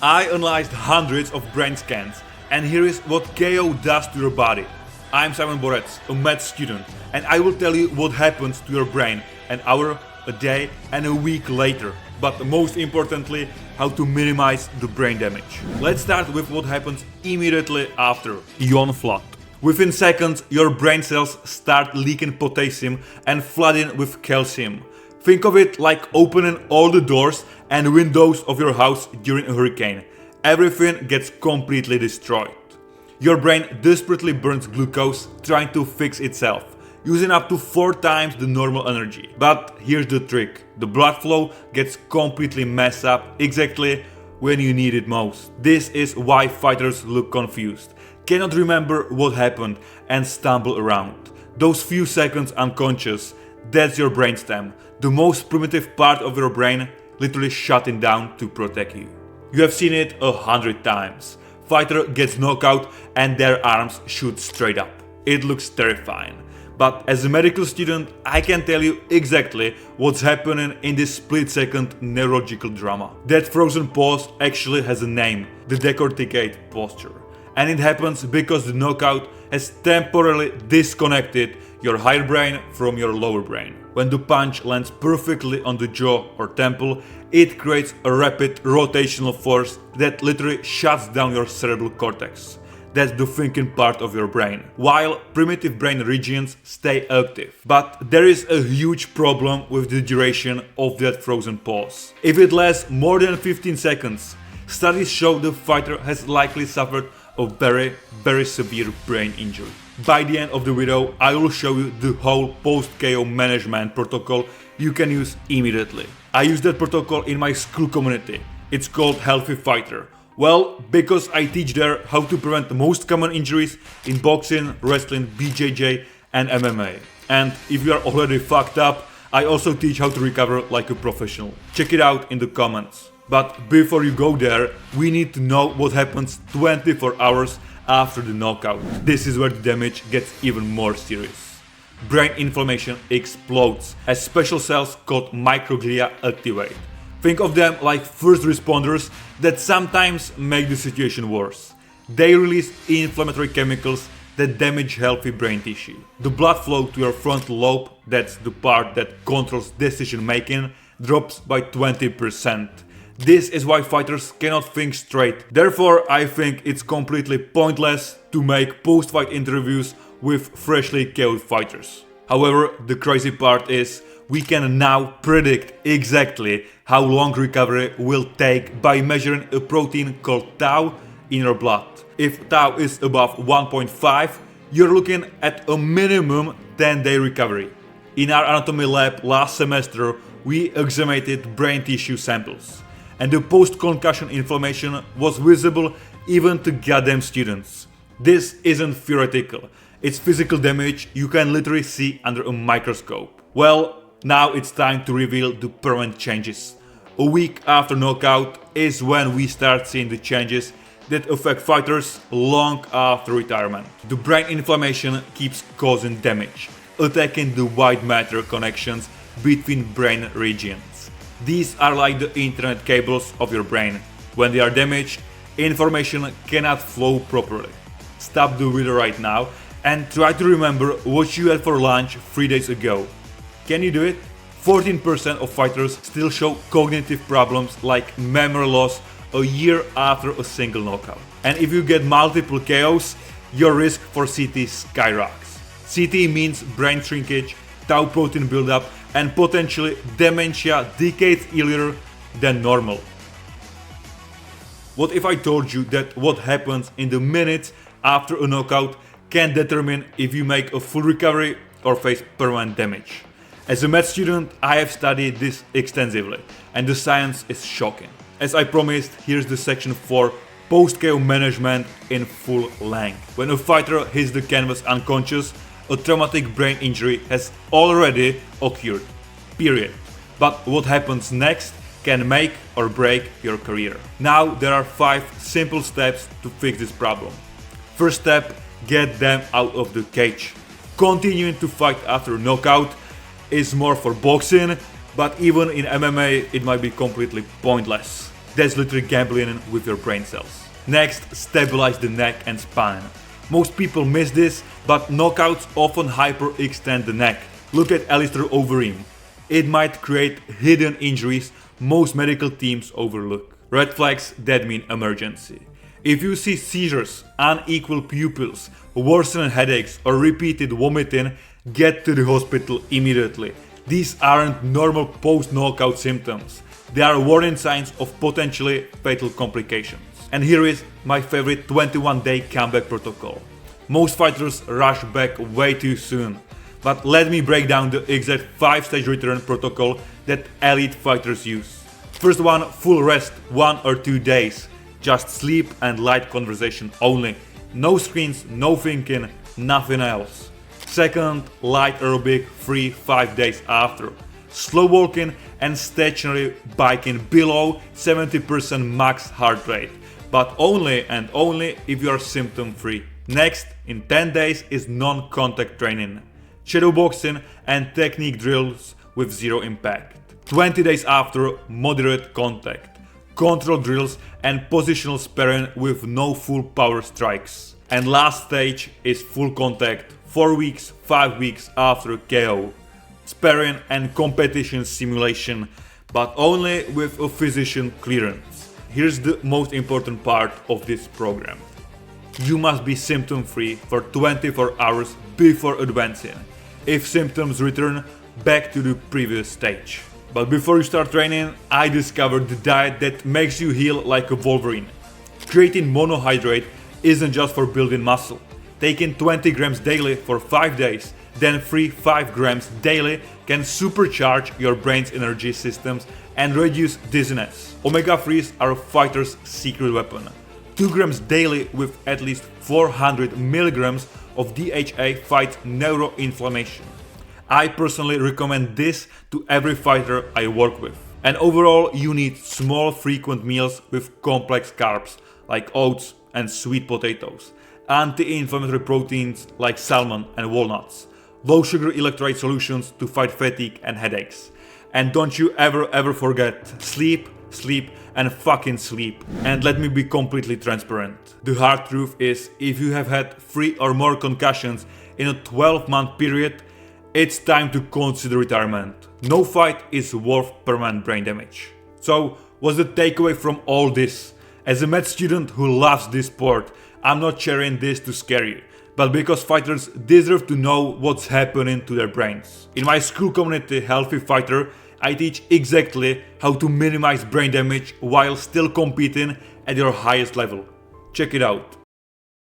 I analyzed hundreds of brain scans, and here is what KO does to your body. I'm Simon Borec, a med student, and I will tell you what happens to your brain an hour, a day, and a week later. But most importantly, how to minimize the brain damage. Let's start with what happens immediately after ion flood. Within seconds, your brain cells start leaking potassium and flooding with calcium. Think of it like opening all the doors and windows of your house during a hurricane. Everything gets completely destroyed. Your brain desperately burns glucose trying to fix itself, using up to 4 times the normal energy. But here's the trick. The blood flow gets completely messed up exactly when you need it most. This is why fighters look confused, cannot remember what happened, and stumble around. Those few seconds unconscious, that's your brainstem, the most primitive part of your brain literally shutting down to protect you. You have seen it 100 times. Fighter gets knocked out and their arms shoot straight up. It looks terrifying. But as a medical student, I can tell you exactly what's happening in this split-second neurological drama. That frozen pause actually has a name, the decorticate posture. And it happens because the knockout has temporarily disconnected your higher brain from your lower brain. When the punch lands perfectly on the jaw or temple, it creates a rapid rotational force that literally shuts down your cerebral cortex. That's the thinking part of your brain, while primitive brain regions stay active. But there is a huge problem with the duration of that frozen pause. If it lasts more than 15 seconds, studies show the fighter has likely suffered a very severe brain injury. By the end of the video, I will show you the whole post-KO management protocol you can use immediately. I use that protocol in my school community. It's called Healthy Fighter. Well, because I teach there how to prevent the most common injuries in boxing, wrestling, BJJ and MMA. And if you are already fucked up, I also teach how to recover like a professional. Check it out in the comments. But before you go there, we need to know what happens 24 hours after the knockout. This is where the damage gets even more serious. Brain inflammation explodes as special cells called microglia activate. Think of them like first responders that sometimes make the situation worse. They release inflammatory chemicals that damage healthy brain tissue. The blood flow to your frontal lobe, that's the part that controls decision making, drops by 20%. This is why fighters cannot think straight. Therefore, I think it's completely pointless to make post-fight interviews with freshly KO'd fighters. However, the crazy part is we can now predict exactly how long recovery will take by measuring a protein called tau in your blood. If tau is above 1.5, you're looking at a minimum 10-day recovery. In our anatomy lab last semester, we examined brain tissue samples. And the post-concussion inflammation was visible even to goddamn students. This isn't theoretical, it's physical damage you can literally see under a microscope. Well, now it's time to reveal the permanent changes. A week after knockout is when we start seeing the changes that affect fighters long after retirement. The brain inflammation keeps causing damage, attacking the white matter connections between brain regions. These are like the internet cables of your brain. When they are damaged, information cannot flow properly. Stop the video right now and try to remember what you had for lunch 3 days ago. Can you do it? 14% of fighters still show cognitive problems like memory loss a year after a single knockout. And if you get multiple KOs, your risk for CT skyrockets. CT means brain shrinkage, tau protein buildup, and potentially dementia decades earlier than normal. What if I told you that what happens in the minutes after a knockout can determine if you make a full recovery or face permanent damage? As a med student, I have studied this extensively, and the science is shocking. As I promised, here's the section for post-KO management in full length. When a fighter hits the canvas unconscious, a traumatic brain injury has already occurred, period. But what happens next can make or break your career. Now there are 5 simple steps to fix this problem. First step, get them out of the cage. Continuing to fight after a knockout is more for boxing, but even in MMA it might be completely pointless. That's literally gambling with your brain cells. Next, stabilize the neck and spine. Most people miss this, but knockouts often hyperextend the neck. Look at Alistair Overeem. It might create hidden injuries most medical teams overlook. Red flags that mean emergency. If you see seizures, unequal pupils, worsened headaches, or repeated vomiting, get to the hospital immediately. These aren't normal post-knockout symptoms. They are warning signs of potentially fatal complications. And here is my favorite 21-day comeback protocol. Most fighters rush back way too soon. But let me break down the exact 5-stage return protocol that elite fighters use. First one, full rest, 1 or 2 days. Just sleep and light conversation only. No screens, no thinking, nothing else. Second, light aerobic, 3-5 days after. Slow walking and stationary biking below 70% max heart rate. But only and only if you are symptom free. Next, in 10 days is non-contact training. Shadow boxing and technique drills with zero impact. 20 days after, moderate contact. Control drills and positional sparring with no full power strikes. And last stage is full contact, 4 weeks, 5 weeks after KO. Sparring and competition simulation, but only with a physician clearance. Here's the most important part of this program. You must be symptom free for 24 hours before advancing. If symptoms return, back to the previous stage. But before you start training, I discovered the diet that makes you heal like a Wolverine. Creatine monohydrate isn't just for building muscle. Taking 20 grams daily for 5 days, then 5 grams daily can supercharge your brain's energy systems and reduce dizziness. Omega-3s are a fighter's secret weapon. 2 grams daily with at least 400 milligrams of DHA fights neuroinflammation. I personally recommend this to every fighter I work with. And overall, you need small frequent meals with complex carbs like oats and sweet potatoes, anti-inflammatory proteins like salmon and walnuts, low sugar electrolyte solutions to fight fatigue and headaches. And don't you ever forget, sleep, and fucking sleep. And let me be completely transparent. The hard truth is, if you have had 3 or more concussions in a 12-month period, it's time to consider retirement. No fight is worth permanent brain damage. So, what's the takeaway from all this? As a med student who loves this sport, I'm not sharing this to scare you, but because fighters deserve to know what's happening to their brains. In my school community, Healthy Fighter, I teach exactly how to minimize brain damage while still competing at your highest level. Check it out.